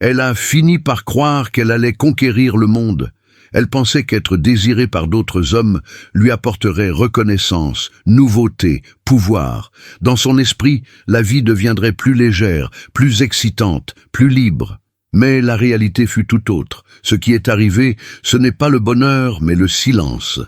Elle a fini par croire qu'elle allait conquérir le monde. Elle pensait qu'être désirée par d'autres hommes lui apporterait reconnaissance, nouveauté, pouvoir. Dans son esprit, la vie deviendrait plus légère, plus excitante, plus libre. Mais la réalité fut tout autre. Ce qui est arrivé, ce n'est pas le bonheur, mais le silence.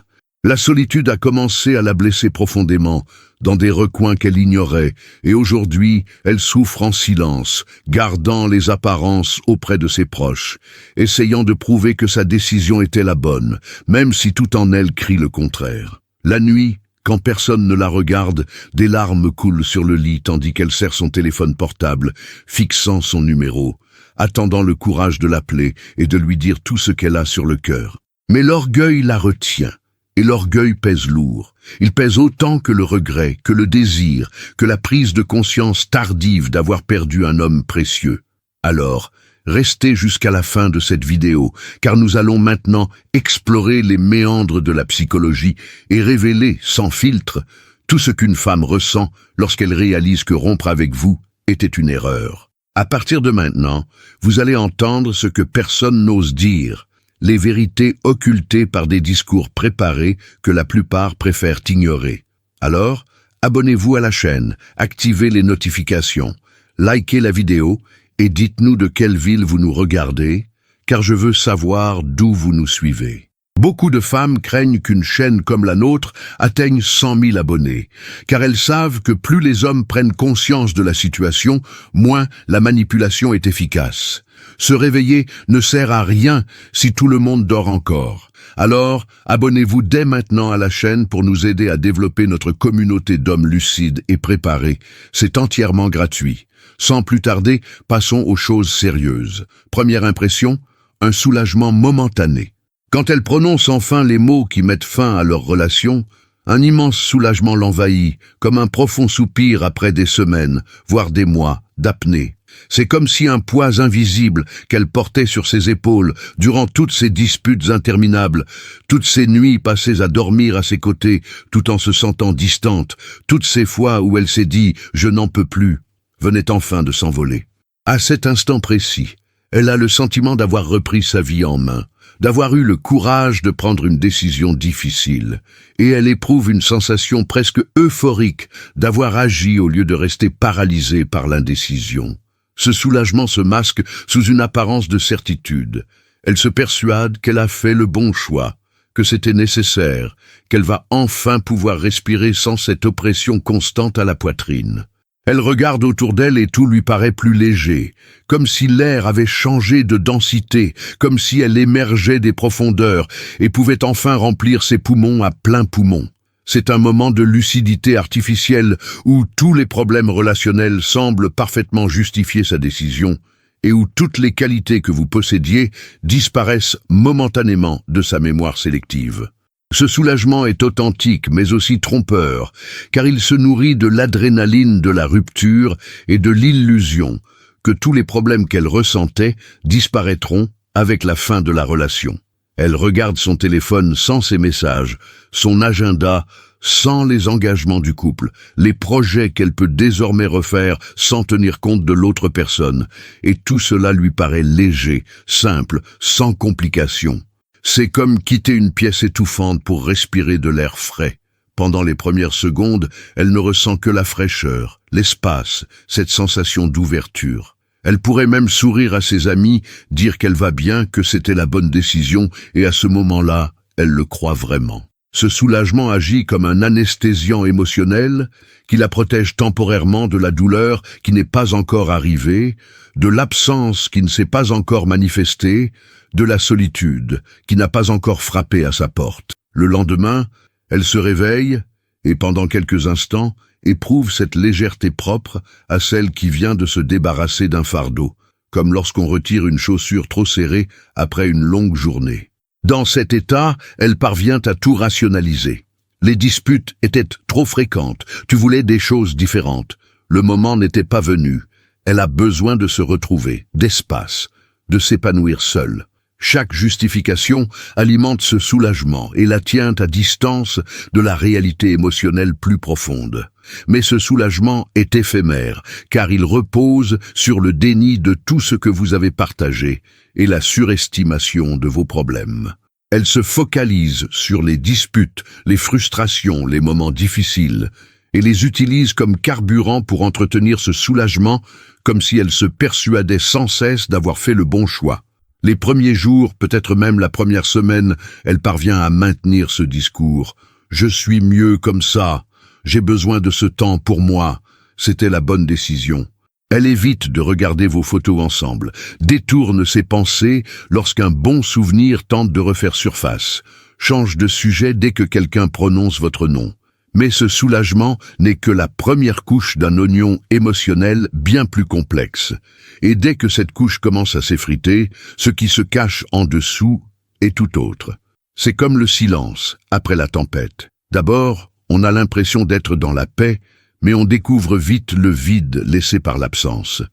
La solitude a commencé à la blesser profondément, dans des recoins qu'elle ignorait, et aujourd'hui, elle souffre en silence, gardant les apparences auprès de ses proches, essayant de prouver que sa décision était la bonne, même si tout en elle crie le contraire. La nuit, quand personne ne la regarde, des larmes coulent sur le lit tandis qu'elle serre son téléphone portable, fixant son numéro, attendant le courage de l'appeler et de lui dire tout ce qu'elle a sur le cœur. Mais l'orgueil la retient. Et l'orgueil pèse lourd. Il pèse autant que le regret, que le désir, que la prise de conscience tardive d'avoir perdu un homme précieux. Alors, restez jusqu'à la fin de cette vidéo, car nous allons maintenant explorer les méandres de la psychologie et révéler, sans filtre, tout ce qu'une femme ressent lorsqu'elle réalise que rompre avec vous était une erreur. À partir de maintenant, vous allez entendre ce que personne n'ose dire, les vérités occultées par des discours préparés que la plupart préfèrent ignorer. Alors, abonnez-vous à la chaîne, activez les notifications, likez la vidéo et dites-nous de quelle ville vous nous regardez, car je veux savoir d'où vous nous suivez. Beaucoup de femmes craignent qu'une chaîne comme la nôtre atteigne 100 000 abonnés, car elles savent que plus les hommes prennent conscience de la situation, moins la manipulation est efficace. Se réveiller ne sert à rien si tout le monde dort encore. Alors, abonnez-vous dès maintenant à la chaîne pour nous aider à développer notre communauté d'hommes lucides et préparés. C'est entièrement gratuit. Sans plus tarder, passons aux choses sérieuses. Première impression, un soulagement momentané. Quand elle prononce enfin les mots qui mettent fin à leur relation, un immense soulagement l'envahit, comme un profond soupir après des semaines, voire des mois, d'apnée. C'est comme si un poids invisible qu'elle portait sur ses épaules durant toutes ces disputes interminables, toutes ces nuits passées à dormir à ses côtés tout en se sentant distante, toutes ces fois où elle s'est dit « je n'en peux plus », venait enfin de s'envoler. À cet instant précis, elle a le sentiment d'avoir repris sa vie en main, d'avoir eu le courage de prendre une décision difficile, et elle éprouve une sensation presque euphorique d'avoir agi au lieu de rester paralysée par l'indécision. Ce soulagement se masque sous une apparence de certitude. Elle se persuade qu'elle a fait le bon choix, que c'était nécessaire, qu'elle va enfin pouvoir respirer sans cette oppression constante à la poitrine. Elle regarde autour d'elle et tout lui paraît plus léger, comme si l'air avait changé de densité, comme si elle émergeait des profondeurs et pouvait enfin remplir ses poumons à plein poumon. C'est un moment de lucidité artificielle où tous les problèmes relationnels semblent parfaitement justifier sa décision et où toutes les qualités que vous possédiez disparaissent momentanément de sa mémoire sélective. Ce soulagement est authentique mais aussi trompeur, car il se nourrit de l'adrénaline de la rupture et de l'illusion que tous les problèmes qu'elle ressentait disparaîtront avec la fin de la relation. Elle regarde son téléphone sans ses messages, son agenda sans les engagements du couple, les projets qu'elle peut désormais refaire sans tenir compte de l'autre personne, et tout cela lui paraît léger, simple, sans complications. C'est comme quitter une pièce étouffante pour respirer de l'air frais. Pendant les premières secondes, elle ne ressent que la fraîcheur, l'espace, cette sensation d'ouverture. Elle pourrait même sourire à ses amis, dire qu'elle va bien, que c'était la bonne décision, et à ce moment-là, elle le croit vraiment. Ce soulagement agit comme un anesthésiant émotionnel qui la protège temporairement de la douleur qui n'est pas encore arrivée, de l'absence qui ne s'est pas encore manifestée, de la solitude qui n'a pas encore frappé à sa porte. Le lendemain, elle se réveille et pendant quelques instants éprouve cette légèreté propre à celle qui vient de se débarrasser d'un fardeau, comme lorsqu'on retire une chaussure trop serrée après une longue journée. Dans cet état, elle parvient à tout rationaliser. Les disputes étaient trop fréquentes, tu voulais des choses différentes. Le moment n'était pas venu. Elle a besoin de se retrouver, d'espace, de s'épanouir seule. Chaque justification alimente ce soulagement et la tient à distance de la réalité émotionnelle plus profonde. Mais ce soulagement est éphémère, car il repose sur le déni de tout ce que vous avez partagé et la surestimation de vos problèmes. Elle se focalise sur les disputes, les frustrations, les moments difficiles, et les utilise comme carburant pour entretenir ce soulagement, comme si elle se persuadait sans cesse d'avoir fait le bon choix. Les premiers jours, peut-être même la première semaine, elle parvient à maintenir ce discours. « Je suis mieux comme ça. J'ai besoin de ce temps pour moi. C'était la bonne décision. » Elle évite de regarder vos photos ensemble, détourne ses pensées lorsqu'un bon souvenir tente de refaire surface, change de sujet dès que quelqu'un prononce votre nom. Mais ce soulagement n'est que la première couche d'un oignon émotionnel bien plus complexe. Et dès que cette couche commence à s'effriter, ce qui se cache en dessous est tout autre. C'est comme le silence après la tempête. D'abord, on a l'impression d'être dans la paix, mais on découvre vite le vide laissé par l'absence.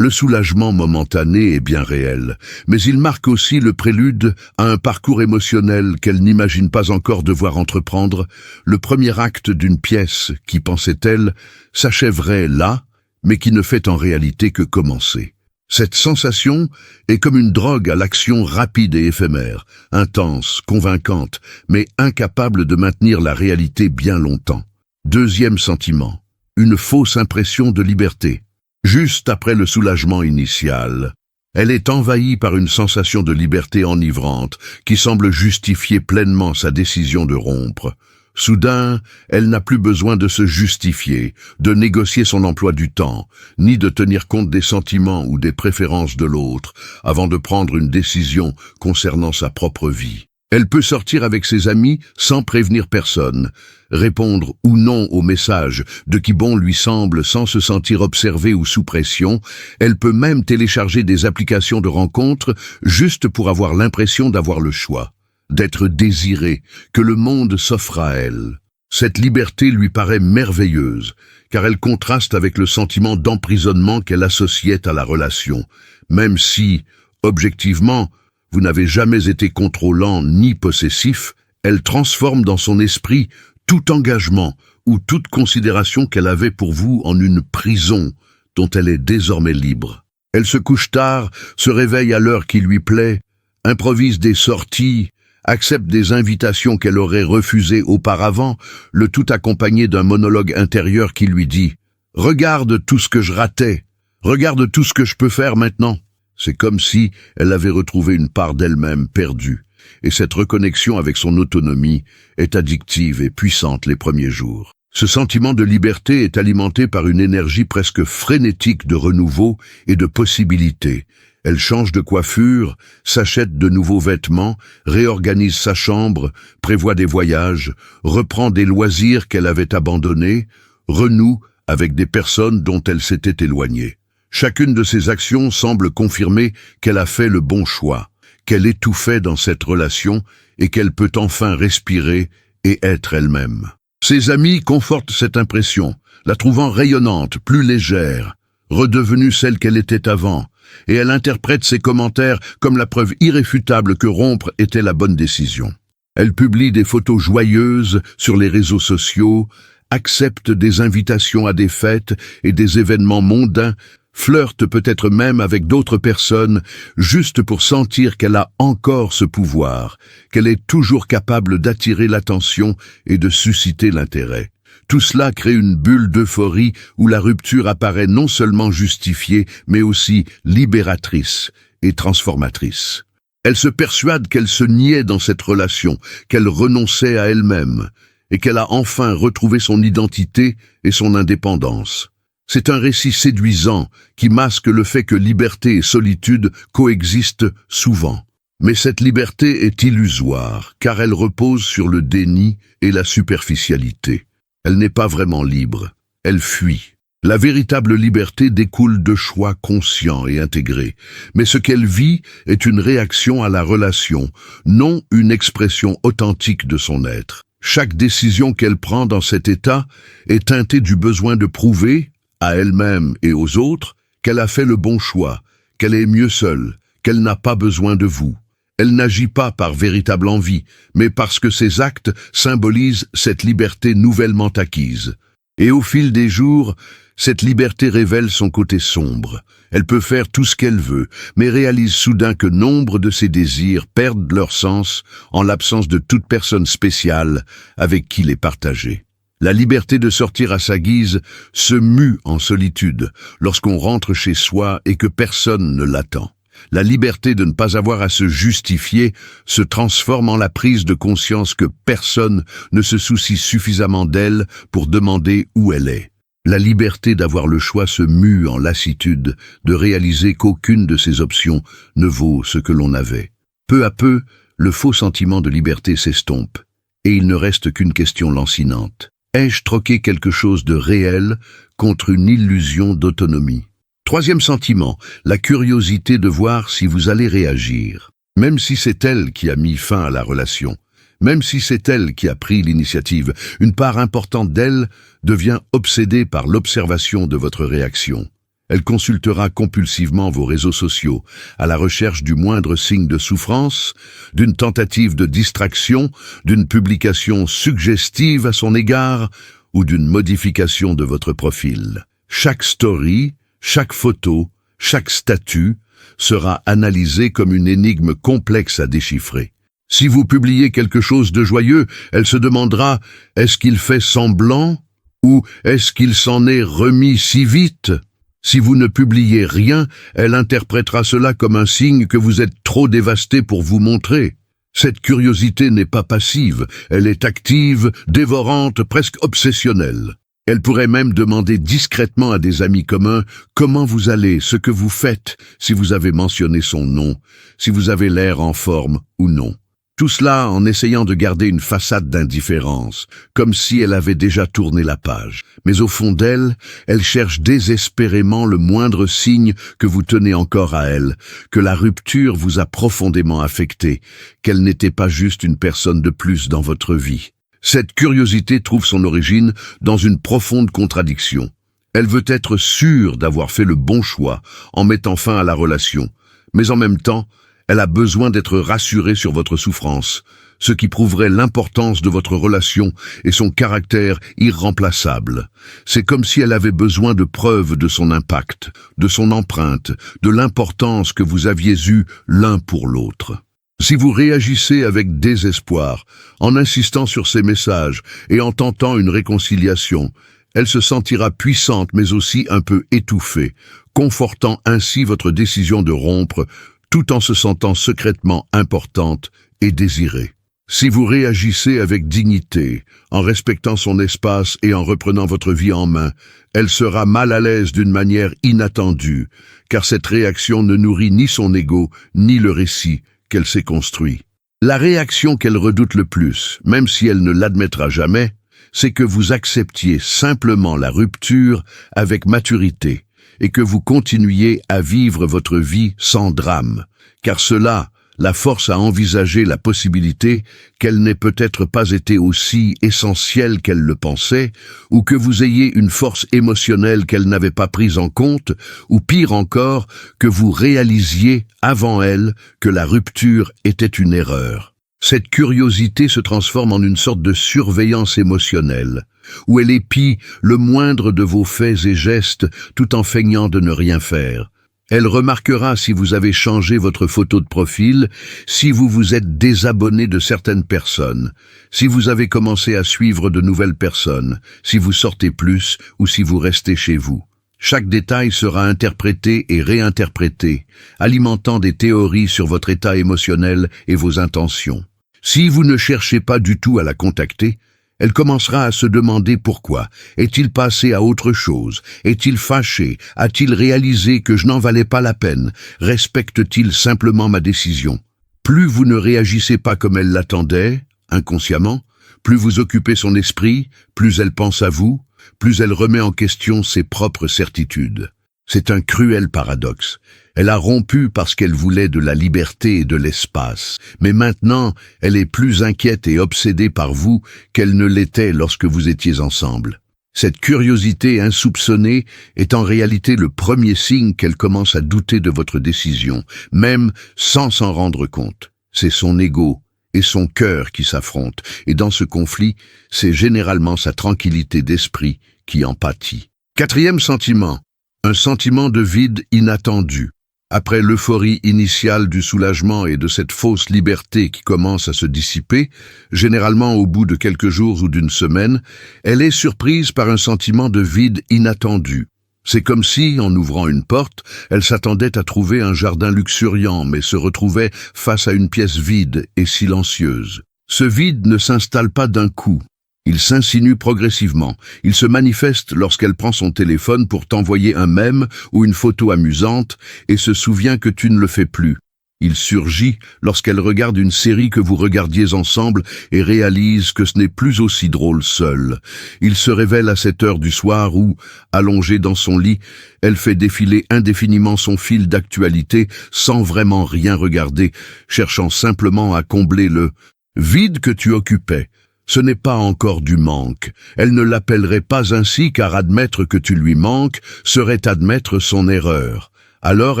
Le soulagement momentané est bien réel, mais il marque aussi le prélude à un parcours émotionnel qu'elle n'imagine pas encore devoir entreprendre, le premier acte d'une pièce qui, pensait-elle, s'achèverait là, mais qui ne fait en réalité que commencer. Cette sensation est comme une drogue à l'action rapide et éphémère, intense, convaincante, mais incapable de maintenir la réalité bien longtemps. Deuxième sentiment, une fausse impression de liberté. Juste après le soulagement initial, elle est envahie par une sensation de liberté enivrante qui semble justifier pleinement sa décision de rompre. Soudain, elle n'a plus besoin de se justifier, de négocier son emploi du temps, ni de tenir compte des sentiments ou des préférences de l'autre avant de prendre une décision concernant sa propre vie. Elle peut sortir avec ses amis sans prévenir personne, répondre ou non aux messages de qui bon lui semble sans se sentir observée ou sous pression. Elle peut même télécharger des applications de rencontres juste pour avoir l'impression d'avoir le choix, d'être désirée, que le monde s'offre à elle. Cette liberté lui paraît merveilleuse, car elle contraste avec le sentiment d'emprisonnement qu'elle associait à la relation, même si, objectivement, vous n'avez jamais été contrôlant ni possessif, elle transforme dans son esprit tout engagement ou toute considération qu'elle avait pour vous en une prison dont elle est désormais libre. Elle se couche tard, se réveille à l'heure qui lui plaît, improvise des sorties, accepte des invitations qu'elle aurait refusées auparavant, le tout accompagné d'un monologue intérieur qui lui dit « Regarde tout ce que je ratais, regarde tout ce que je peux faire maintenant ». C'est comme si elle avait retrouvé une part d'elle-même perdue, et cette reconnexion avec son autonomie est addictive et puissante les premiers jours. Ce sentiment de liberté est alimenté par une énergie presque frénétique de renouveau et de possibilité. Elle change de coiffure, s'achète de nouveaux vêtements, réorganise sa chambre, prévoit des voyages, reprend des loisirs qu'elle avait abandonnés, renoue avec des personnes dont elle s'était éloignée. Chacune de ces actions semble confirmer qu'elle a fait le bon choix, qu'elle étouffait dans cette relation et qu'elle peut enfin respirer et être elle-même. Ses amis confortent cette impression, la trouvant rayonnante, plus légère, redevenue celle qu'elle était avant, et elle interprète ses commentaires comme la preuve irréfutable que rompre était la bonne décision. Elle publie des photos joyeuses sur les réseaux sociaux, accepte des invitations à des fêtes et des événements mondains, flirte peut-être même avec d'autres personnes, juste pour sentir qu'elle a encore ce pouvoir, qu'elle est toujours capable d'attirer l'attention et de susciter l'intérêt. Tout cela crée une bulle d'euphorie où la rupture apparaît non seulement justifiée, mais aussi libératrice et transformatrice. Elle se persuade qu'elle se niait dans cette relation, qu'elle renonçait à elle-même, et qu'elle a enfin retrouvé son identité et son indépendance. C'est un récit séduisant qui masque le fait que liberté et solitude coexistent souvent. Mais cette liberté est illusoire, car elle repose sur le déni et la superficialité. Elle n'est pas vraiment libre, elle fuit. La véritable liberté découle de choix conscients et intégrés, mais ce qu'elle vit est une réaction à la relation, non une expression authentique de son être. Chaque décision qu'elle prend dans cet état est teintée du besoin de prouver, à elle-même et aux autres, qu'elle a fait le bon choix, qu'elle est mieux seule, qu'elle n'a pas besoin de vous. Elle n'agit pas par véritable envie, mais parce que ses actes symbolisent cette liberté nouvellement acquise. Et au fil des jours, cette liberté révèle son côté sombre. Elle peut faire tout ce qu'elle veut, mais réalise soudain que nombre de ses désirs perdent leur sens en l'absence de toute personne spéciale avec qui les partager. La liberté de sortir à sa guise se mue en solitude lorsqu'on rentre chez soi et que personne ne l'attend. La liberté de ne pas avoir à se justifier se transforme en la prise de conscience que personne ne se soucie suffisamment d'elle pour demander où elle est. La liberté d'avoir le choix se mue en lassitude, de réaliser qu'aucune de ces options ne vaut ce que l'on avait. Peu à peu, le faux sentiment de liberté s'estompe, et il ne reste qu'une question lancinante. Ai-je troqué quelque chose de réel contre une illusion d'autonomie? Troisième sentiment, la curiosité de voir si vous allez réagir. Même si c'est elle qui a mis fin à la relation, même si c'est elle qui a pris l'initiative, une part importante d'elle devient obsédée par l'observation de votre réaction. Elle consultera compulsivement vos réseaux sociaux, à la recherche du moindre signe de souffrance, d'une tentative de distraction, d'une publication suggestive à son égard ou d'une modification de votre profil. Chaque story, chaque photo, chaque statut sera analysé comme une énigme complexe à déchiffrer. Si vous publiez quelque chose de joyeux, elle se demandera « est-ce qu'il fait semblant ?» ou « est-ce qu'il s'en est remis si vite ?» Si vous ne publiez rien, elle interprétera cela comme un signe que vous êtes trop dévasté pour vous montrer. Cette curiosité n'est pas passive, elle est active, dévorante, presque obsessionnelle. Elle pourrait même demander discrètement à des amis communs comment vous allez, ce que vous faites, si vous avez mentionné son nom, si vous avez l'air en forme ou non. Tout cela en essayant de garder une façade d'indifférence, comme si elle avait déjà tourné la page. Mais au fond d'elle, elle cherche désespérément le moindre signe que vous tenez encore à elle, que la rupture vous a profondément affecté, qu'elle n'était pas juste une personne de plus dans votre vie. Cette curiosité trouve son origine dans une profonde contradiction. Elle veut être sûre d'avoir fait le bon choix en mettant fin à la relation, mais en même temps, elle a besoin d'être rassurée sur votre souffrance, ce qui prouverait l'importance de votre relation et son caractère irremplaçable. C'est comme si elle avait besoin de preuves de son impact, de son empreinte, de l'importance que vous aviez eue l'un pour l'autre. Si vous réagissez avec désespoir, en insistant sur ces messages et en tentant une réconciliation, elle se sentira puissante mais aussi un peu étouffée, confortant ainsi votre décision de rompre, tout en se sentant secrètement importante et désirée. Si vous réagissez avec dignité, en respectant son espace et en reprenant votre vie en main, elle sera mal à l'aise d'une manière inattendue, car cette réaction ne nourrit ni son ego, ni le récit qu'elle s'est construit. La réaction qu'elle redoute le plus, même si elle ne l'admettra jamais, c'est que vous acceptiez simplement la rupture avec maturité, et que vous continuiez à vivre votre vie sans drame, car cela la force à envisager la possibilité qu'elle n'ait peut-être pas été aussi essentielle qu'elle le pensait, ou que vous ayez une force émotionnelle qu'elle n'avait pas prise en compte, ou pire encore, que vous réalisiez avant elle que la rupture était une erreur. Cette curiosité se transforme en une sorte de surveillance émotionnelle, où elle épie le moindre de vos faits et gestes tout en feignant de ne rien faire. Elle remarquera si vous avez changé votre photo de profil, si vous vous êtes désabonné de certaines personnes, si vous avez commencé à suivre de nouvelles personnes, si vous sortez plus ou si vous restez chez vous. Chaque détail sera interprété et réinterprété, alimentant des théories sur votre état émotionnel et vos intentions. Si vous ne cherchez pas du tout à la contacter, elle commencera à se demander pourquoi. Est-il passé à autre chose? Est-il fâché? A-t-il réalisé que je n'en valais pas la peine? Respecte-t-il simplement ma décision? Plus vous ne réagissez pas comme elle l'attendait, inconsciemment, plus vous occupez son esprit, plus elle pense à vous, plus elle remet en question ses propres certitudes. C'est un cruel paradoxe. Elle a rompu parce qu'elle voulait de la liberté et de l'espace, mais maintenant elle est plus inquiète et obsédée par vous qu'elle ne l'était lorsque vous étiez ensemble. Cette curiosité insoupçonnée est en réalité le premier signe qu'elle commence à douter de votre décision, même sans s'en rendre compte. C'est son ego et son cœur qui s'affrontent, et dans ce conflit, c'est généralement sa tranquillité d'esprit qui en pâtit. Quatrième sentiment, un sentiment de vide inattendu. Après l'euphorie initiale du soulagement et de cette fausse liberté qui commence à se dissiper, généralement au bout de quelques jours ou d'une semaine, elle est surprise par un sentiment de vide inattendu. C'est comme si, en ouvrant une porte, elle s'attendait à trouver un jardin luxuriant, mais se retrouvait face à une pièce vide et silencieuse. Ce vide ne s'installe pas d'un coup. Il s'insinue progressivement. Il se manifeste lorsqu'elle prend son téléphone pour t'envoyer un mème ou une photo amusante et se souvient que tu ne le fais plus. Il surgit lorsqu'elle regarde une série que vous regardiez ensemble et réalise que ce n'est plus aussi drôle seule. Il se révèle à cette heure du soir où, allongée dans son lit, elle fait défiler indéfiniment son fil d'actualité sans vraiment rien regarder, cherchant simplement à combler le vide que tu occupais. Ce n'est pas encore du manque. Elle ne l'appellerait pas ainsi car admettre que tu lui manques serait admettre son erreur. Alors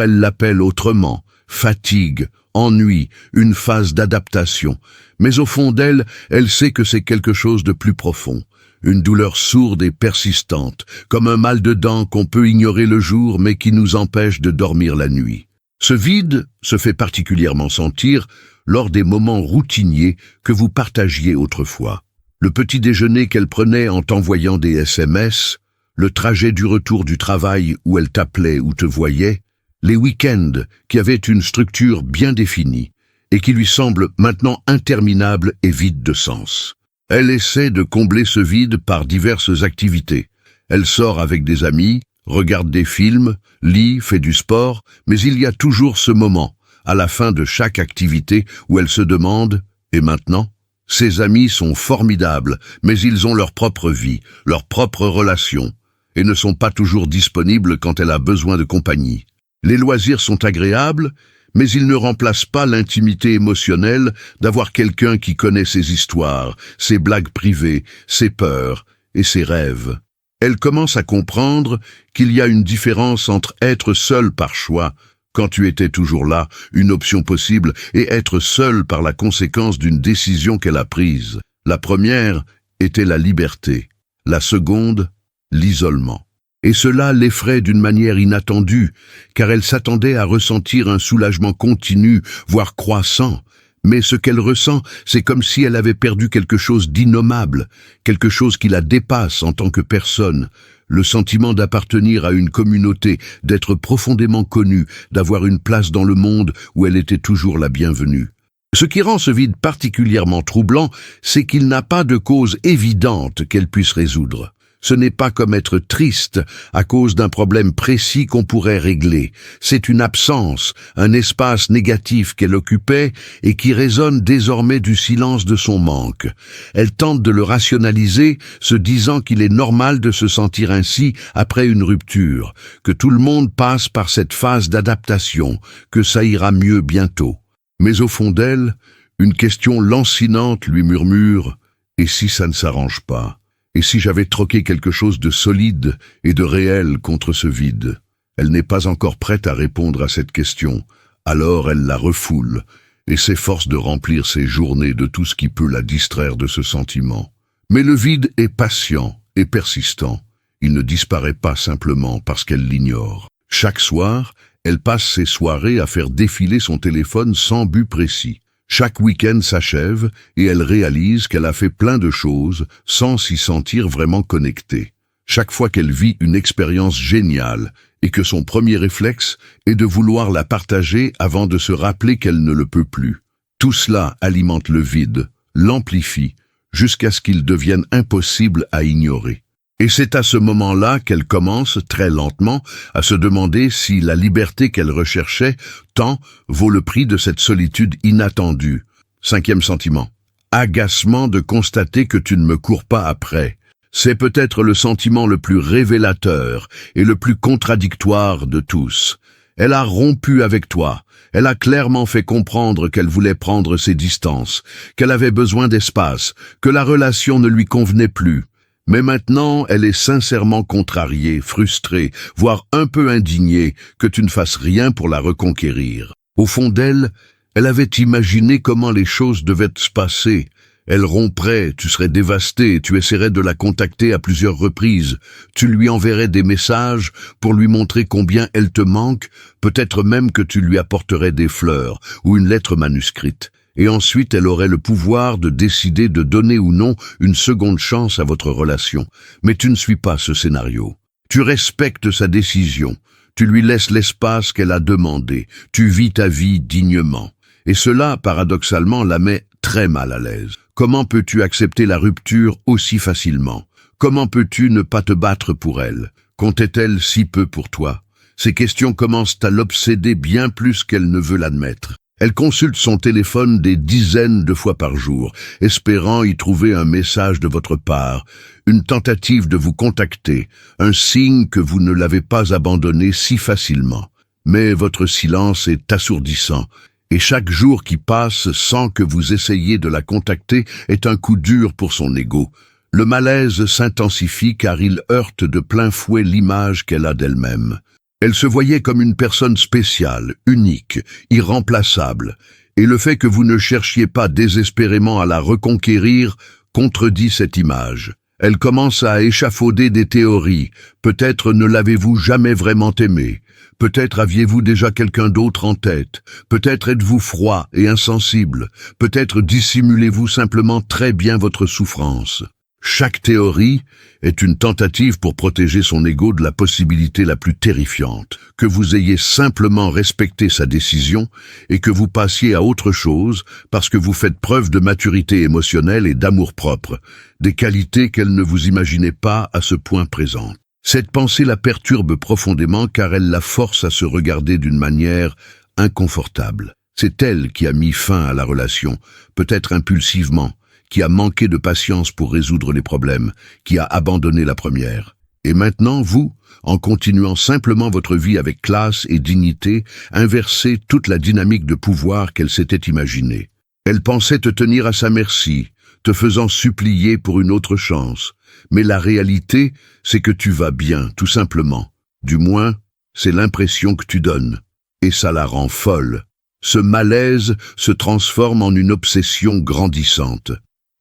elle l'appelle autrement. Fatigue, ennui, une phase d'adaptation. Mais au fond d'elle, elle sait que c'est quelque chose de plus profond. Une douleur sourde et persistante, comme un mal de dents qu'on peut ignorer le jour mais qui nous empêche de dormir la nuit. Ce vide se fait particulièrement sentir lors des moments routiniers que vous partagiez autrefois. Le petit déjeuner qu'elle prenait en t'envoyant des SMS, le trajet du retour du travail où elle t'appelait ou te voyait, les week-ends qui avaient une structure bien définie et qui lui semblent maintenant interminables et vides de sens. Elle essaie de combler ce vide par diverses activités. Elle sort avec des amis, regarde des films, lit, fait du sport, mais il y a toujours ce moment, à la fin de chaque activité, où elle se demande « Et maintenant ?» Ses amis sont formidables, mais ils ont leur propre vie, leur propre relation, et ne sont pas toujours disponibles quand elle a besoin de compagnie. Les loisirs sont agréables, mais ils ne remplacent pas l'intimité émotionnelle d'avoir quelqu'un qui connaît ses histoires, ses blagues privées, ses peurs et ses rêves. Elle commence à comprendre qu'il y a une différence entre être seule par choix, quand tu étais toujours là, une option possible, et être seule par la conséquence d'une décision qu'elle a prise. La première était la liberté, la seconde, l'isolement. Et cela l'effraie d'une manière inattendue, car elle s'attendait à ressentir un soulagement continu, voire croissant. Mais ce qu'elle ressent, c'est comme si elle avait perdu quelque chose d'innommable, quelque chose qui la dépasse en tant que personne. Le sentiment d'appartenir à une communauté, d'être profondément connue, d'avoir une place dans le monde où elle était toujours la bienvenue. Ce qui rend ce vide particulièrement troublant, c'est qu'il n'a pas de cause évidente qu'elle puisse résoudre. Ce n'est pas comme être triste à cause d'un problème précis qu'on pourrait régler. C'est une absence, un espace négatif qu'elle occupait et qui résonne désormais du silence de son manque. Elle tente de le rationaliser, se disant qu'il est normal de se sentir ainsi après une rupture, que tout le monde passe par cette phase d'adaptation, que ça ira mieux bientôt. Mais au fond d'elle, une question lancinante lui murmure « Et si ça ne s'arrange pas ?» Et si j'avais troqué quelque chose de solide et de réel contre ce vide? Elle n'est pas encore prête à répondre à cette question, alors elle la refoule et s'efforce de remplir ses journées de tout ce qui peut la distraire de ce sentiment. Mais le vide est patient et persistant. Il ne disparaît pas simplement parce qu'elle l'ignore. Chaque soir, elle passe ses soirées à faire défiler son téléphone sans but précis. Chaque week-end s'achève et elle réalise qu'elle a fait plein de choses sans s'y sentir vraiment connectée. Chaque fois qu'elle vit une expérience géniale et que son premier réflexe est de vouloir la partager avant de se rappeler qu'elle ne le peut plus. Tout cela alimente le vide, l'amplifie, jusqu'à ce qu'il devienne impossible à ignorer. Et c'est à ce moment-là qu'elle commence, très lentement, à se demander si la liberté qu'elle recherchait tant vaut le prix de cette solitude inattendue. Cinquième sentiment. Agacement de constater que tu ne me cours pas après. C'est peut-être le sentiment le plus révélateur et le plus contradictoire de tous. Elle a rompu avec toi. Elle a clairement fait comprendre qu'elle voulait prendre ses distances, qu'elle avait besoin d'espace, que la relation ne lui convenait plus. Mais maintenant, elle est sincèrement contrariée, frustrée, voire un peu indignée que tu ne fasses rien pour la reconquérir. Au fond d'elle, elle avait imaginé comment les choses devaient se passer, Elle romprait, tu serais dévasté, tu essaierais de la contacter à plusieurs reprises, tu lui enverrais des messages pour lui montrer combien elle te manque, peut-être même que tu lui apporterais des fleurs ou une lettre manuscrite. Et ensuite elle aurait le pouvoir de décider de donner ou non une seconde chance à votre relation. Mais tu ne suis pas ce scénario. Tu respectes sa décision, tu lui laisses l'espace qu'elle a demandé, tu vis ta vie dignement. Et cela, paradoxalement, la met très mal à l'aise. Comment peux-tu accepter la rupture aussi facilement? Comment peux-tu ne pas te battre pour elle? Comptait-elle si peu pour toi? Ces questions commencent à l'obséder bien plus qu'elle ne veut l'admettre. Elle consulte son téléphone des dizaines de fois par jour, espérant y trouver un message de votre part, une tentative de vous contacter, un signe que vous ne l'avez pas abandonné si facilement. Mais votre silence est assourdissant, et chaque jour qui passe sans que vous essayiez de la contacter est un coup dur pour son ego. Le malaise s'intensifie car il heurte de plein fouet l'image qu'elle a d'elle-même. Elle se voyait comme une personne spéciale, unique, irremplaçable, et le fait que vous ne cherchiez pas désespérément à la reconquérir contredit cette image. Elle commence à échafauder des théories. Peut-être ne l'avez-vous jamais vraiment aimé. Peut-être aviez-vous déjà quelqu'un d'autre en tête. Peut-être êtes-vous froid et insensible. Peut-être dissimulez-vous simplement très bien votre souffrance. Chaque théorie est une tentative pour protéger son ego de la possibilité la plus terrifiante, que vous ayez simplement respecté sa décision et que vous passiez à autre chose parce que vous faites preuve de maturité émotionnelle et d'amour-propre, des qualités qu'elle ne vous imaginait pas à ce point présentes. Cette pensée la perturbe profondément car elle la force à se regarder d'une manière inconfortable. C'est elle qui a mis fin à la relation, peut-être impulsivement, qui a manqué de patience pour résoudre les problèmes, qui a abandonné la première. Et maintenant, vous, en continuant simplement votre vie avec classe et dignité, inversez toute la dynamique de pouvoir qu'elle s'était imaginée. Elle pensait te tenir à sa merci, te faisant supplier pour une autre chance. Mais la réalité, c'est que tu vas bien, tout simplement. Du moins, c'est l'impression que tu donnes. Et ça la rend folle. Ce malaise se transforme en une obsession grandissante.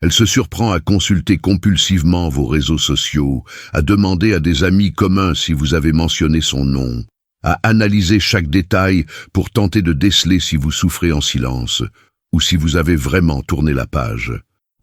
Elle se surprend à consulter compulsivement vos réseaux sociaux, à demander à des amis communs si vous avez mentionné son nom, à analyser chaque détail pour tenter de déceler si vous souffrez en silence, ou si vous avez vraiment tourné la page.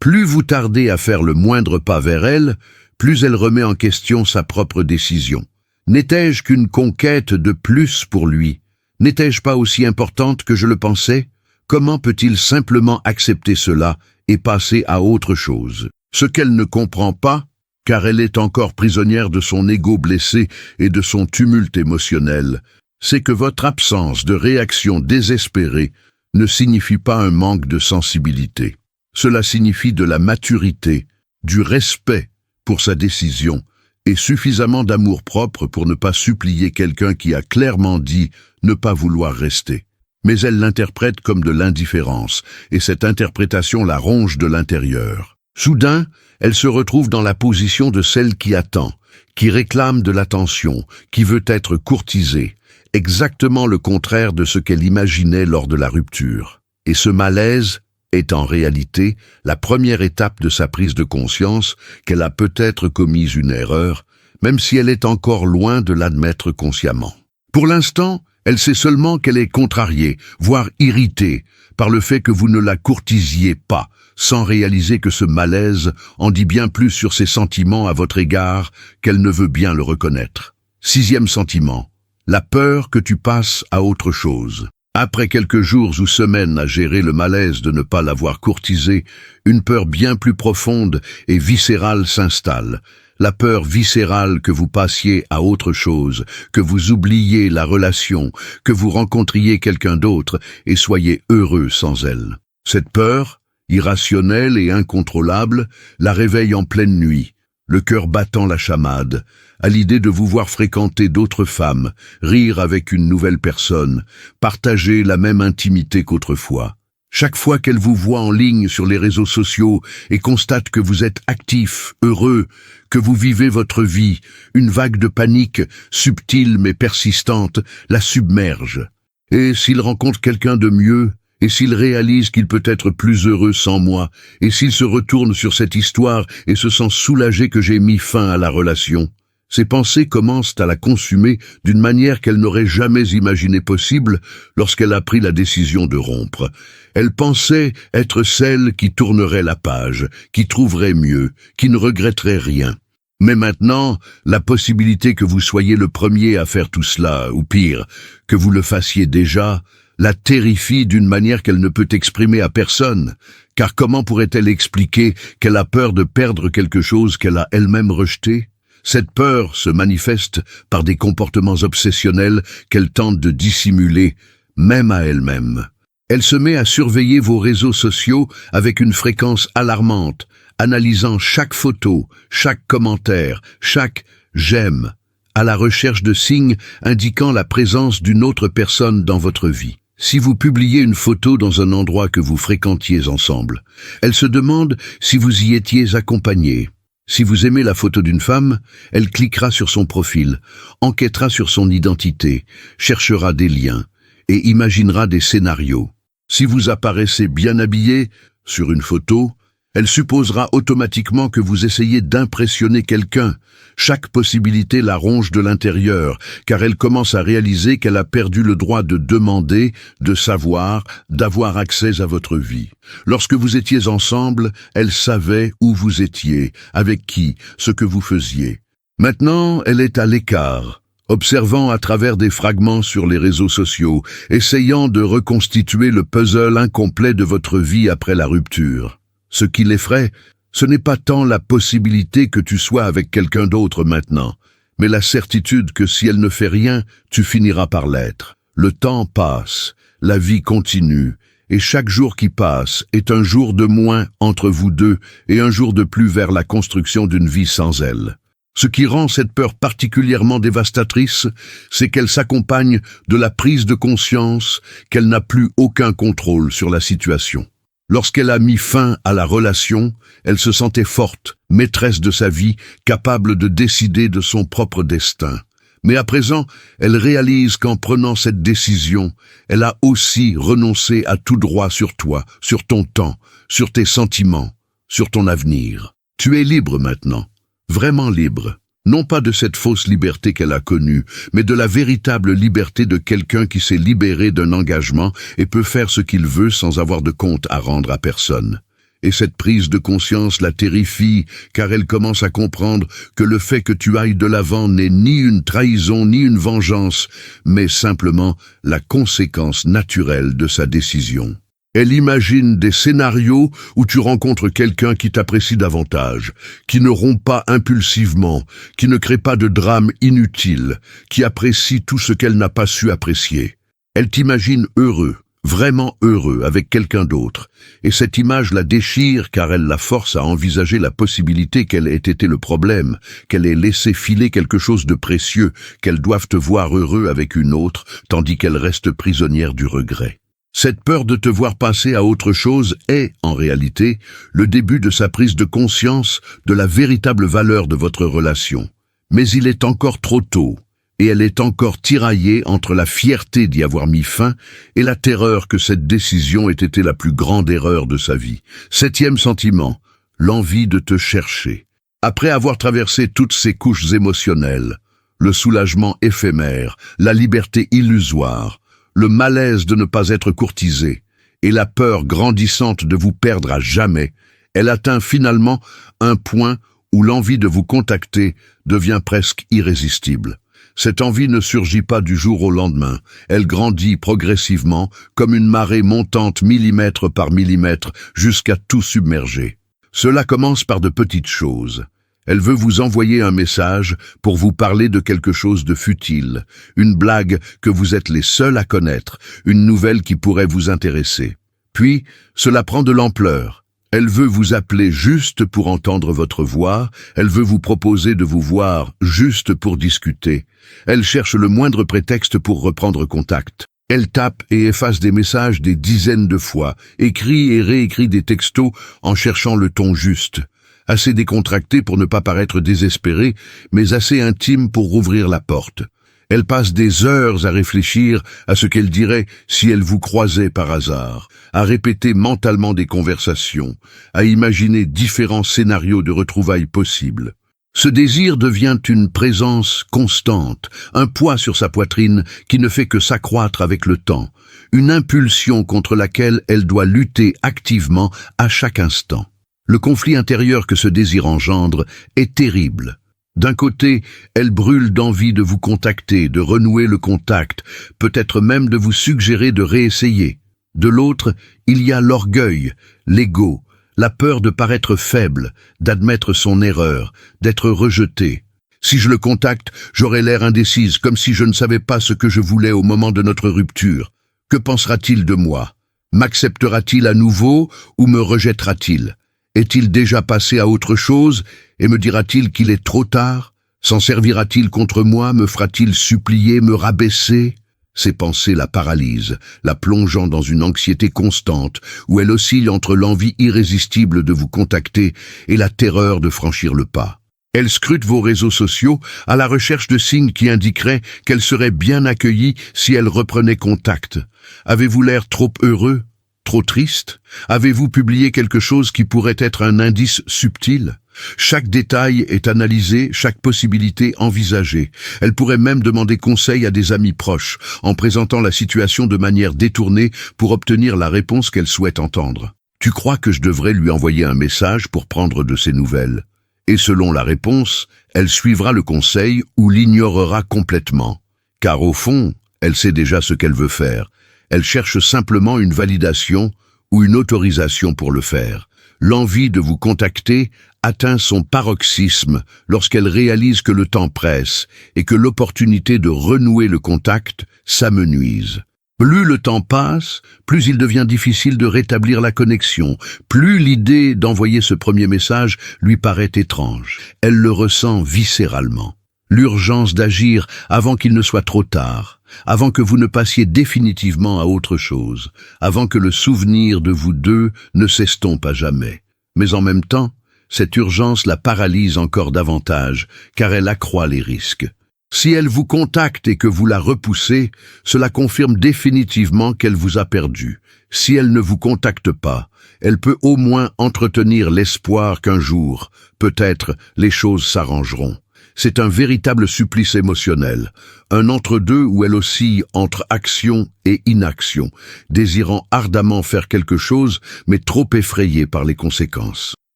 Plus vous tardez à faire le moindre pas vers elle, plus elle remet en question sa propre décision. N'étais-je qu'une conquête de plus pour lui? N'étais-je pas aussi importante que je le pensais? Comment peut-il simplement accepter cela et passer à autre chose? Ce qu'elle ne comprend pas, car elle est encore prisonnière de son ego blessé et de son tumulte émotionnel, c'est que votre absence de réaction désespérée ne signifie pas un manque de sensibilité. Cela signifie de la maturité, du respect pour sa décision et suffisamment d'amour-propre pour ne pas supplier quelqu'un qui a clairement dit ne pas vouloir rester. Mais elle l'interprète comme de l'indifférence, et cette interprétation la ronge de l'intérieur. Soudain, elle se retrouve dans la position de celle qui attend, qui réclame de l'attention, qui veut être courtisée, exactement le contraire de ce qu'elle imaginait lors de la rupture. Et ce malaise est en réalité la première étape de sa prise de conscience qu'elle a peut-être commis une erreur, même si elle est encore loin de l'admettre consciemment. Pour l'instant, elle sait seulement qu'elle est contrariée, voire irritée, par le fait que vous ne la courtisiez pas, sans réaliser que ce malaise en dit bien plus sur ses sentiments à votre égard qu'elle ne veut bien le reconnaître. 6e sentiment, la peur que tu passes à autre chose. Après quelques jours ou semaines à gérer le malaise de ne pas l'avoir courtisée, une peur bien plus profonde et viscérale s'installe. La peur viscérale que vous passiez à autre chose, que vous oubliez la relation, que vous rencontriez quelqu'un d'autre et soyez heureux sans elle. Cette peur, irrationnelle et incontrôlable, la réveille en pleine nuit, le cœur battant la chamade, à l'idée de vous voir fréquenter d'autres femmes, rire avec une nouvelle personne, partager la même intimité qu'autrefois. Chaque fois qu'elle vous voit en ligne sur les réseaux sociaux et constate que vous êtes actif, heureux, que vous vivez votre vie, une vague de panique, subtile mais persistante, la submerge. Et s'il rencontre quelqu'un de mieux, Et s'il réalise qu'il peut être plus heureux sans moi? Et s'il se retourne sur cette histoire et se sent soulagé que j'ai mis fin à la relation? Ses pensées commencent à la consumer d'une manière qu'elle n'aurait jamais imaginé possible lorsqu'elle a pris la décision de rompre. Elle pensait être celle qui tournerait la page, qui trouverait mieux, qui ne regretterait rien. Mais maintenant, la possibilité que vous soyez le premier à faire tout cela, ou pire, que vous le fassiez déjà, la terrifie d'une manière qu'elle ne peut exprimer à personne, car comment pourrait-elle expliquer qu'elle a peur de perdre quelque chose qu'elle a elle-même rejeté? Cette peur se manifeste par des comportements obsessionnels qu'elle tente de dissimuler, même à elle-même. Elle se met à surveiller vos réseaux sociaux avec une fréquence alarmante, analysant chaque photo, chaque commentaire, chaque « j'aime », à la recherche de signes indiquant la présence d'une autre personne dans votre vie. Si vous publiez une photo dans un endroit que vous fréquentiez ensemble, elle se demande si vous y étiez accompagné. Si vous aimez la photo d'une femme, elle cliquera sur son profil, enquêtera sur son identité, cherchera des liens et imaginera des scénarios. Si vous apparaissez bien habillé sur une photo, elle supposera automatiquement que vous essayez d'impressionner quelqu'un. Chaque possibilité la ronge de l'intérieur, car elle commence à réaliser qu'elle a perdu le droit de demander, de savoir, d'avoir accès à votre vie. Lorsque vous étiez ensemble, elle savait où vous étiez, avec qui, ce que vous faisiez. Maintenant, elle est à l'écart, observant à travers des fragments sur les réseaux sociaux, essayant de reconstituer le puzzle incomplet de votre vie après la rupture. Ce qui l'effraie, ce n'est pas tant la possibilité que tu sois avec quelqu'un d'autre maintenant, mais la certitude que si elle ne fait rien, tu finiras par l'être. Le temps passe, la vie continue, et chaque jour qui passe est un jour de moins entre vous deux et un jour de plus vers la construction d'une vie sans elle. Ce qui rend cette peur particulièrement dévastatrice, c'est qu'elle s'accompagne de la prise de conscience qu'elle n'a plus aucun contrôle sur la situation. Lorsqu'elle a mis fin à la relation, elle se sentait forte, maîtresse de sa vie, capable de décider de son propre destin. Mais à présent, elle réalise qu'en prenant cette décision, elle a aussi renoncé à tout droit sur toi, sur ton temps, sur tes sentiments, sur ton avenir. Tu es libre maintenant, vraiment libre. Non pas de cette fausse liberté qu'elle a connue, mais de la véritable liberté de quelqu'un qui s'est libéré d'un engagement et peut faire ce qu'il veut sans avoir de compte à rendre à personne. Et cette prise de conscience la terrifie, car elle commence à comprendre que le fait que tu ailles de l'avant n'est ni une trahison ni une vengeance, mais simplement la conséquence naturelle de sa décision. Elle imagine des scénarios où tu rencontres quelqu'un qui t'apprécie davantage, qui ne rompt pas impulsivement, qui ne crée pas de drame inutile, qui apprécie tout ce qu'elle n'a pas su apprécier. Elle t'imagine heureux, vraiment heureux avec quelqu'un d'autre, et cette image la déchire car elle la force à envisager la possibilité qu'elle ait été le problème, qu'elle ait laissé filer quelque chose de précieux, qu'elle doive te voir heureux avec une autre, tandis qu'elle reste prisonnière du regret. Cette peur de te voir passer à autre chose est, en réalité, le début de sa prise de conscience de la véritable valeur de votre relation. Mais il est encore trop tôt, et elle est encore tiraillée entre la fierté d'y avoir mis fin et la terreur que cette décision ait été la plus grande erreur de sa vie. 7e sentiment, l'envie de te chercher. Après avoir traversé toutes ces couches émotionnelles, le soulagement éphémère, la liberté illusoire, le malaise de ne pas être courtisé et la peur grandissante de vous perdre à jamais, elle atteint finalement un point où l'envie de vous contacter devient presque irrésistible. Cette envie ne surgit pas du jour au lendemain, elle grandit progressivement comme une marée montante millimètre par millimètre jusqu'à tout submerger. Cela commence par de petites choses. Elle veut vous envoyer un message pour vous parler de quelque chose de futile, une blague que vous êtes les seuls à connaître, une nouvelle qui pourrait vous intéresser. Puis, cela prend de l'ampleur. Elle veut vous appeler juste pour entendre votre voix, elle veut vous proposer de vous voir juste pour discuter. Elle cherche le moindre prétexte pour reprendre contact. Elle tape et efface des messages des dizaines de fois, écrit et réécrit des textos en cherchant le ton juste. Assez décontracté pour ne pas paraître désespéré, mais assez intime pour rouvrir la porte. Elle passe des heures à réfléchir à ce qu'elle dirait si elle vous croisait par hasard, à répéter mentalement des conversations, à imaginer différents scénarios de retrouvailles possibles. Ce désir devient une présence constante, un poids sur sa poitrine qui ne fait que s'accroître avec le temps, une impulsion contre laquelle elle doit lutter activement à chaque instant. Le conflit intérieur que ce désir engendre est terrible. D'un côté, elle brûle d'envie de vous contacter, de renouer le contact, peut-être même de vous suggérer de réessayer. De l'autre, il y a l'orgueil, l'ego, la peur de paraître faible, d'admettre son erreur, d'être rejeté. Si je le contacte, j'aurai l'air indécise, comme si je ne savais pas ce que je voulais au moment de notre rupture. Que pensera-t-il de moi? M'acceptera-t-il à nouveau ou me rejettera-t-il? Est-il déjà passé à autre chose et me dira-t-il qu'il est trop tard? S'en servira-t-il contre moi? Me fera-t-il supplier, me rabaisser? Ces pensées la paralysent, la plongeant dans une anxiété constante où elle oscille entre l'envie irrésistible de vous contacter et la terreur de franchir le pas. Elle scrute vos réseaux sociaux à la recherche de signes qui indiqueraient qu'elle serait bien accueillie si elle reprenait contact. Avez-vous l'air trop heureux? Trop triste? Avez-vous publié quelque chose qui pourrait être un indice subtil? Chaque détail est analysé, chaque possibilité envisagée. Elle pourrait même demander conseil à des amis proches, en présentant la situation de manière détournée pour obtenir la réponse qu'elle souhaite entendre. Tu crois que je devrais lui envoyer un message pour prendre de ses nouvelles? Et selon la réponse, elle suivra le conseil ou l'ignorera complètement. Car au fond, elle sait déjà ce qu'elle veut faire. Elle cherche simplement une validation ou une autorisation pour le faire. L'envie de vous contacter atteint son paroxysme lorsqu'elle réalise que le temps presse et que l'opportunité de renouer le contact s'amenuise. Plus le temps passe, plus il devient difficile de rétablir la connexion, plus l'idée d'envoyer ce premier message lui paraît étrange. Elle le ressent viscéralement. L'urgence d'agir avant qu'il ne soit trop tard, avant que vous ne passiez définitivement à autre chose, avant que le souvenir de vous deux ne s'estompe à jamais. Mais en même temps, cette urgence la paralyse encore davantage, car elle accroît les risques. Si elle vous contacte et que vous la repoussez, cela confirme définitivement qu'elle vous a perdu. Si elle ne vous contacte pas, elle peut au moins entretenir l'espoir qu'un jour, peut-être, les choses s'arrangeront. C'est un véritable supplice émotionnel, un entre-deux où elle oscille entre action et inaction, désirant ardemment faire quelque chose, mais trop effrayée par les conséquences.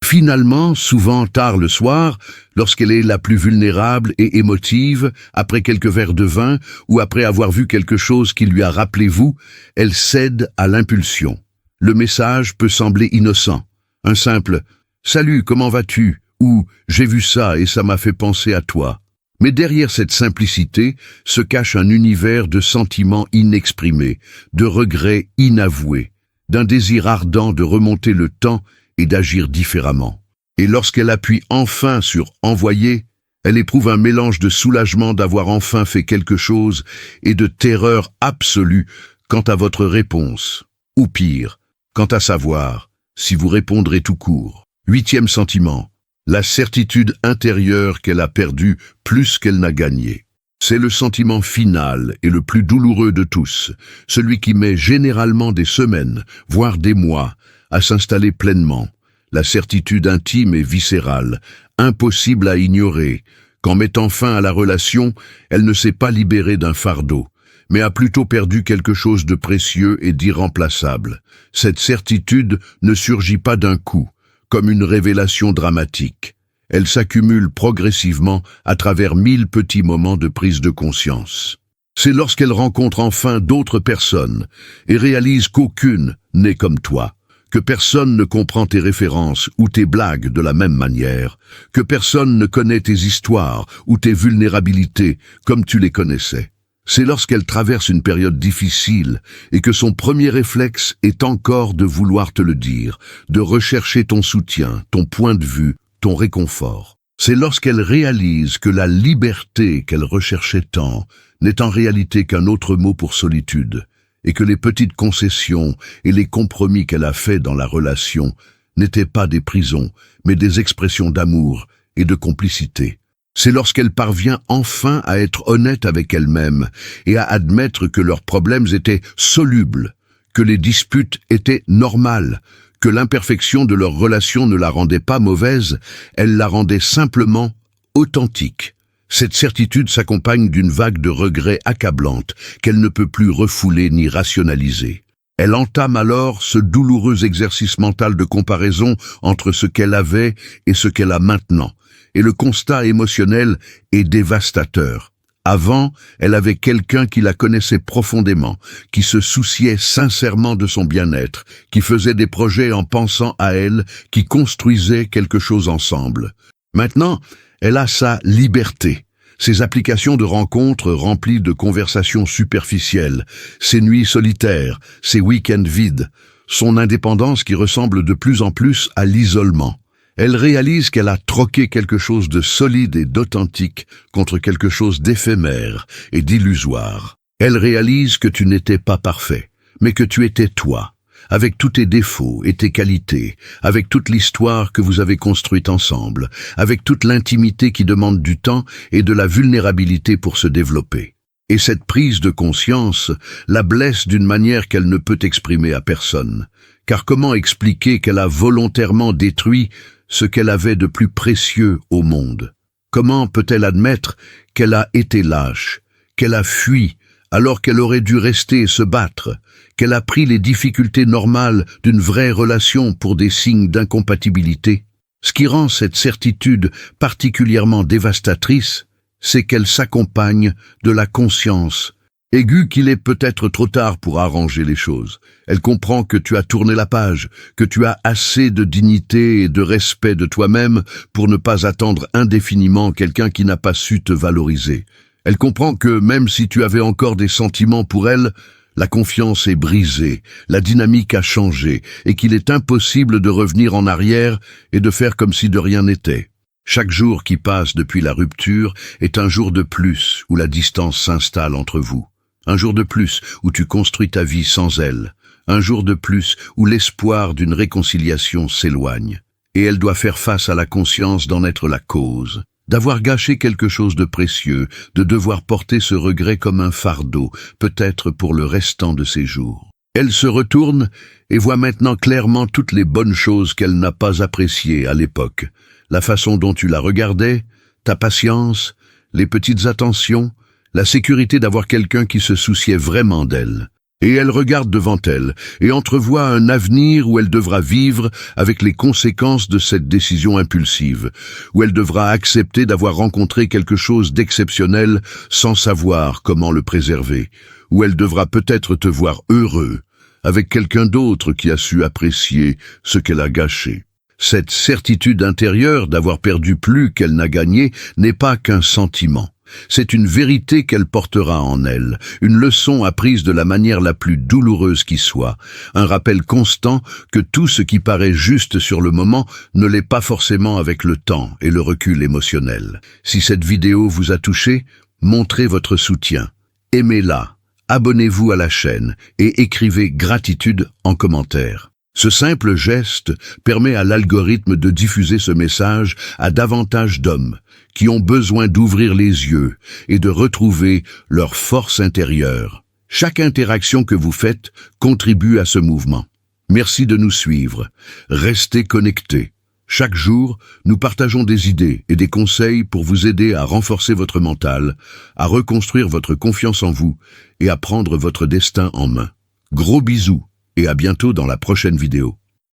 Finalement, souvent tard le soir, lorsqu'elle est la plus vulnérable et émotive, après quelques verres de vin ou après avoir vu quelque chose qui lui a rappelé vous, elle cède à l'impulsion. Le message peut sembler innocent, un simple « Salut, comment vas-tu ?» ou « J'ai vu ça et ça m'a fait penser à toi ». Mais derrière cette simplicité se cache un univers de sentiments inexprimés, de regrets inavoués, d'un désir ardent de remonter le temps et d'agir différemment. Et lorsqu'elle appuie enfin sur « Envoyer », elle éprouve un mélange de soulagement d'avoir enfin fait quelque chose et de terreur absolue quant à votre réponse. Ou pire, quant à savoir si vous répondrez tout court. 8e sentiment. La certitude intérieure qu'elle a perdu plus qu'elle n'a gagné. C'est le sentiment final et le plus douloureux de tous, celui qui met généralement des semaines, voire des mois, à s'installer pleinement. La certitude intime et viscérale, impossible à ignorer, qu'en mettant fin à la relation, elle ne s'est pas libérée d'un fardeau, mais a plutôt perdu quelque chose de précieux et d'irremplaçable. Cette certitude ne surgit pas d'un coup, comme une révélation dramatique. Elle s'accumule progressivement à travers 1000 petits moments de prise de conscience. C'est lorsqu'elle rencontre enfin d'autres personnes et réalise qu'aucune n'est comme toi, que personne ne comprend tes références ou tes blagues de la même manière, que personne ne connaît tes histoires ou tes vulnérabilités comme tu les connaissais. C'est lorsqu'elle traverse une période difficile et que son premier réflexe est encore de vouloir te le dire, de rechercher ton soutien, ton point de vue, ton réconfort. C'est lorsqu'elle réalise que la liberté qu'elle recherchait tant n'est en réalité qu'un autre mot pour solitude, et que les petites concessions et les compromis qu'elle a faits dans la relation n'étaient pas des prisons, mais des expressions d'amour et de complicité. C'est lorsqu'elle parvient enfin à être honnête avec elle-même et à admettre que leurs problèmes étaient solubles, que les disputes étaient normales, que l'imperfection de leur relation ne la rendait pas mauvaise, elle la rendait simplement authentique. Cette certitude s'accompagne d'une vague de regrets accablante qu'elle ne peut plus refouler ni rationaliser. Elle entame alors ce douloureux exercice mental de comparaison entre ce qu'elle avait et ce qu'elle a maintenant. Et le constat émotionnel est dévastateur. Avant, elle avait quelqu'un qui la connaissait profondément, qui se souciait sincèrement de son bien-être, qui faisait des projets en pensant à elle, qui construisait quelque chose ensemble. Maintenant, elle a sa liberté. Ses applications de rencontres remplies de conversations superficielles, ses nuits solitaires, ses week-ends vides, son indépendance qui ressemble de plus en plus à l'isolement. Elle réalise qu'elle a troqué quelque chose de solide et d'authentique contre quelque chose d'éphémère et d'illusoire. Elle réalise que tu n'étais pas parfait, mais que tu étais toi, avec tous tes défauts et tes qualités, avec toute l'histoire que vous avez construite ensemble, avec toute l'intimité qui demande du temps et de la vulnérabilité pour se développer. Et cette prise de conscience la blesse d'une manière qu'elle ne peut exprimer à personne. Car comment expliquer qu'elle a volontairement détruit ce qu'elle avait de plus précieux au monde? Comment peut-elle admettre qu'elle a été lâche, qu'elle a fui alors qu'elle aurait dû rester et se battre, qu'elle a pris les difficultés normales d'une vraie relation pour des signes d'incompatibilité? Ce qui rend cette certitude particulièrement dévastatrice, c'est qu'elle s'accompagne de la conscience aiguë qu'il est peut-être trop tard pour arranger les choses. Elle comprend que tu as tourné la page, que tu as assez de dignité et de respect de toi-même pour ne pas attendre indéfiniment quelqu'un qui n'a pas su te valoriser. Elle comprend que même si tu avais encore des sentiments pour elle, la confiance est brisée, la dynamique a changé et qu'il est impossible de revenir en arrière et de faire comme si de rien n'était. Chaque jour qui passe depuis la rupture est un jour de plus où la distance s'installe entre vous. Un jour de plus où tu construis ta vie sans elle. Un jour de plus où l'espoir d'une réconciliation s'éloigne. Et elle doit faire face à la conscience d'en être la cause, d'avoir gâché quelque chose de précieux, de devoir porter ce regret comme un fardeau, peut-être pour le restant de ses jours. Elle se retourne et voit maintenant clairement toutes les bonnes choses qu'elle n'a pas appréciées à l'époque. La façon dont tu la regardais, ta patience, les petites attentions, la sécurité d'avoir quelqu'un qui se souciait vraiment d'elle. Et elle regarde devant elle et entrevoit un avenir où elle devra vivre avec les conséquences de cette décision impulsive, où elle devra accepter d'avoir rencontré quelque chose d'exceptionnel sans savoir comment le préserver, où elle devra peut-être te voir heureux, avec quelqu'un d'autre qui a su apprécier ce qu'elle a gâché. Cette certitude intérieure d'avoir perdu plus qu'elle n'a gagné n'est pas qu'un sentiment. C'est une vérité qu'elle portera en elle, une leçon apprise de la manière la plus douloureuse qui soit, un rappel constant que tout ce qui paraît juste sur le moment ne l'est pas forcément avec le temps et le recul émotionnel. Si cette vidéo vous a touché, montrez votre soutien, aimez-la, abonnez-vous à la chaîne et écrivez gratitude en commentaire. Ce simple geste permet à l'algorithme de diffuser ce message à davantage d'hommes qui ont besoin d'ouvrir les yeux et de retrouver leur force intérieure. Chaque interaction que vous faites contribue à ce mouvement. Merci de nous suivre. Restez connectés. Chaque jour, nous partageons des idées et des conseils pour vous aider à renforcer votre mental, à reconstruire votre confiance en vous et à prendre votre destin en main. Gros bisous et à bientôt dans la prochaine vidéo.